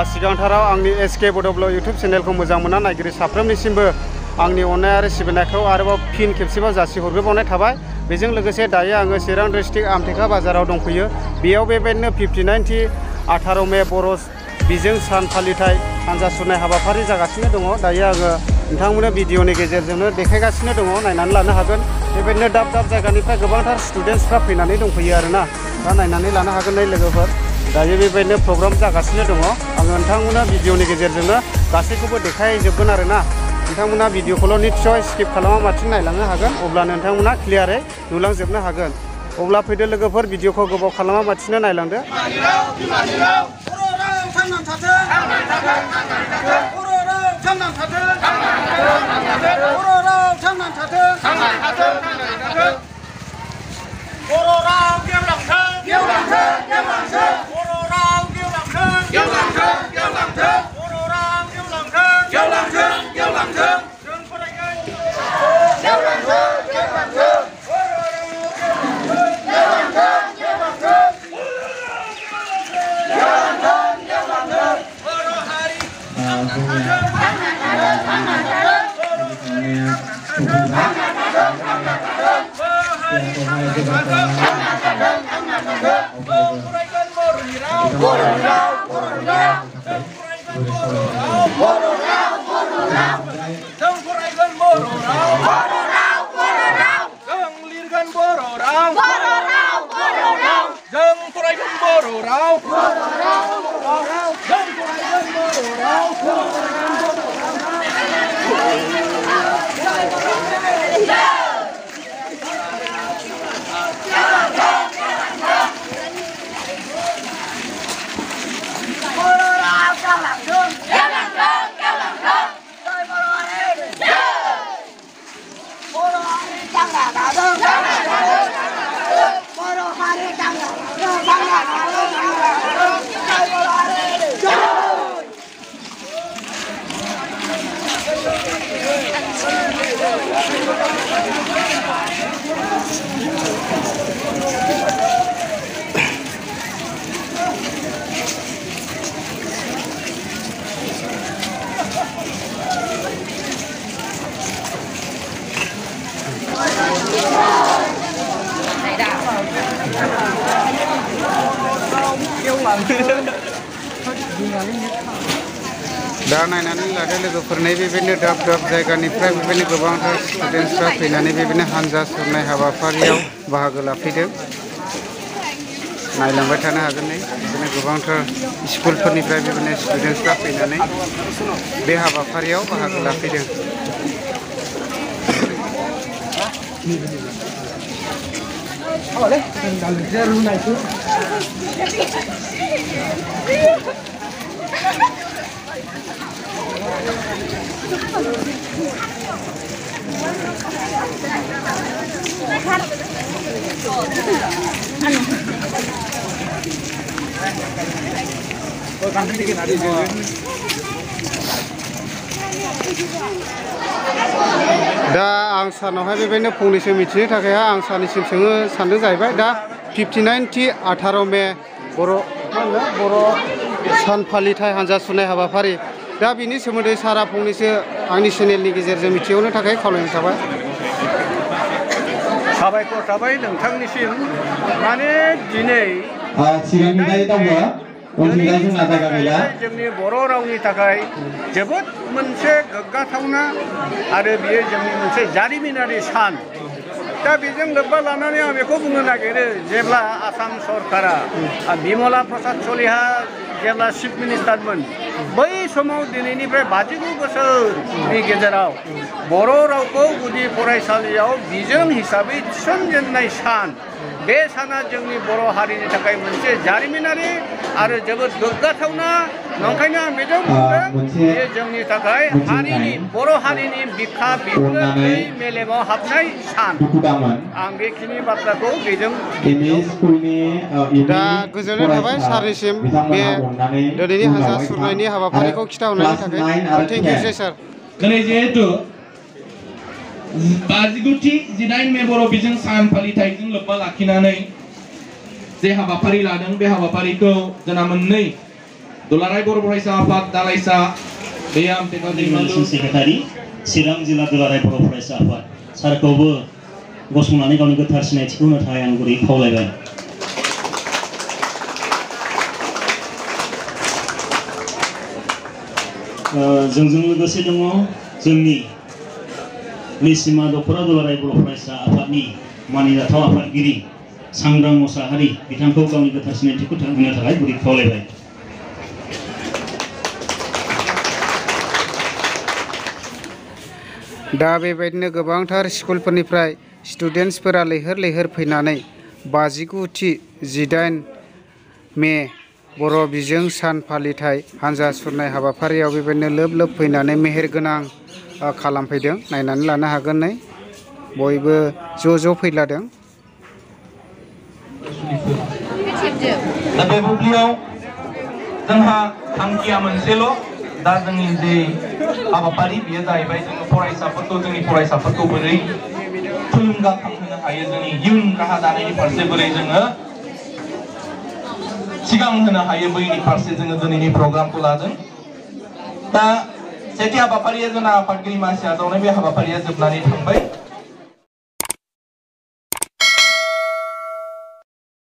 सिगांथाराव आंनि SK बड'ब्लग YouTube चेनेलखौ मोजां मोनना नायगिरि साफ्रोमनिसिमबो आंनि अननाय आरो सिबिनायखौ आरोबाव फिन खेबसेबाव जासिहरग्रोबावनाय थाबाय। बेजों लोगोसे दायो आङो चिरां डिस्ट्रिक्ट आमथेखा बाजाराव दंफैयो। बेयाव बेबायदिनो 59 18 मे बर' बिजों सान फालिथाय हानजा सुरनाय हाबाफारि जागासिनो दङ। दायो आङो नोंथांमोननो भिडिअनि गेजेरजोंनो देखायगासिनो दङ, नायनानै लानो हागोन। बेबायदिनो दाब दाब जायगानिफ्राय गोबांथार स्टुडेन्टसफ्रा फैनानै दंफैयो आरोना, दा नायनानै लानो हागोन नै लोगोफोर। दायो बेबायदिनो प्रग्राम जागासिनो दङ। आङो नोंथांमोननो भिडिअनि गेजेरजोंनो गासैखौबो देखायजोबगोन आरोना। नोंथांमोना भिडिअखौल' निस्सय स्किप खालामालासिनो नायलांनो हागोन, अब्लानो नोंथांमोना क्लियारै नुलांजोबनो हागोन। अब्ला फैदो लोगोफोर, भिडिअखौ गोबाव खालामालासिनो नायलांदो। दा नायनानै लादो लोगोफोर, बेबायदिनो दाब दाब जायगानिफ्राय बेबायदिनो गोबांथार स्टुडेन्टसफ्रा फैनानै बेबायदिनो हानजा सुरनाय हाबाफारियाव बाहागो लाफैदों। नायलांबाय थानो हागोन नै, बिदिनो गोबांथार स्कुलफोरनिफ्राय बेबायदिनो स्टुडेन्टसफ्रा फैनानै बे हाबाफारियाव बाहागो लाफैदों। दा आं सारनावहाय बेबायदिनो फंनैसो मिथिनो थाखाय आं सारनिसिम सोंनो सानदों जाहैबाय। दा 59 18 मे बर' सान फालिथाय हानजा सुरनाय हाबाफारि, दा बिनि सोमोन्दै सारा फंनैसो आंनि चेनेलनि गेजेरजों मिथिहोनो थाखाय खावलायनाय थाबाय। साबायखर थाबाय नोंथांनिसिम। माने दिनै जोंनि बर' रावनि थाखाय जोबोद मोनसे गोग्गाथावना आरो बियो जोंनि मोनसे जारिमिनारि सान। दा बेजों लोब्बा लानानै आं बेखौ बुंनो नागिरो, जेब्ला आसाम सरकारा बिमला प्रसाद सलिहा जेब्ला चिफ मिनिस्टारमोन, बै समाव दिनैनिफ्राय 59 बोसोरनि गेजेराव बर' रावखौ गुदि फरायसालियाव बिजों हिसाबै थिसनजेननाय सान, बे साना जोंनि बर' हारिनि थाखाय मोनसे जारिमिनारि आरो जोबोद गोग्गाथावना। नंखायनो आं बेजों बुंदों, बेयो जोंनि थाखाय हारिनि बर' हारिनि बिखा बिगुर थै मेलेमाव हाबनाय सान। आं बेखिनि बाथ्राखौ बेजों दा गोजोननाय थाबाय सारनिसिम बे दिनैनि हानजा सुरनायनि हाबाफारिखौ खिथाहरनायनि थाखाय। थेंक इउ सार। दिनै जिहेतु 59थि 18 मे बर' बिजों सान फालिथायजों लोब्बा लाखिनानै जे हाबाफारि लादों बे हाबाफारिखौ जोंना मोननै दुलाराय बर' फरायसा आफाद दालाइसा बे आमटेका दैमालु सेक्रेटारि चिरां जिल्ला दुलाराय बर' फरायसा आफाद सारखौबो गसंनानै गावनि गोथार सिनायथिखौ होनो थाखाय आं गुरै खावलायबाय। जोंजों लोगोसे दङ जोंनि निसिमा दख'रा दुलाराय बर' फरायसा आफादनि मानिजाथाव आफादगिरि सांग्रां मोसाहारि बिथांखौ गावनि गोथार सिनायथिखौ होनो थाखाय गुरै खावलायबाय। दा बेबायदिनो गोबांथार स्कुलफोरनिफ्राय स्टुडेन्टसफोरा लैहोर लैहोर फैनानै 59थि 18 मे बर' बिजों सान फालिथाय हान्जा सुरनाय हाबाफारियाव बेबायदिनो लोब लोब फैनानै मेहेरगोनां खालामफैदों। नायनानै लानो हागोन नै बयबो ज' फैलादों। दा बे बुब्लियाव जोंहा थांखिया मोनसेल' दा जोंनि जे हाबाफारि बेयो जाहैबाय जोङो जोंनि फरायसाफोरखौ बोरै थुलुंगाखांहोनो हायो जोंनि इयुन राहा दानायनि फारसे बोरै जोङो सिगां होनो हायो बैनि फारसे जोङो दिनैनि प्रग्रामखौ लादों। दा सेथि हाबाफारिया जोंना आफादगिरि मासि आजावनाय बे हाबाफारिया जोबनानै थांबाय।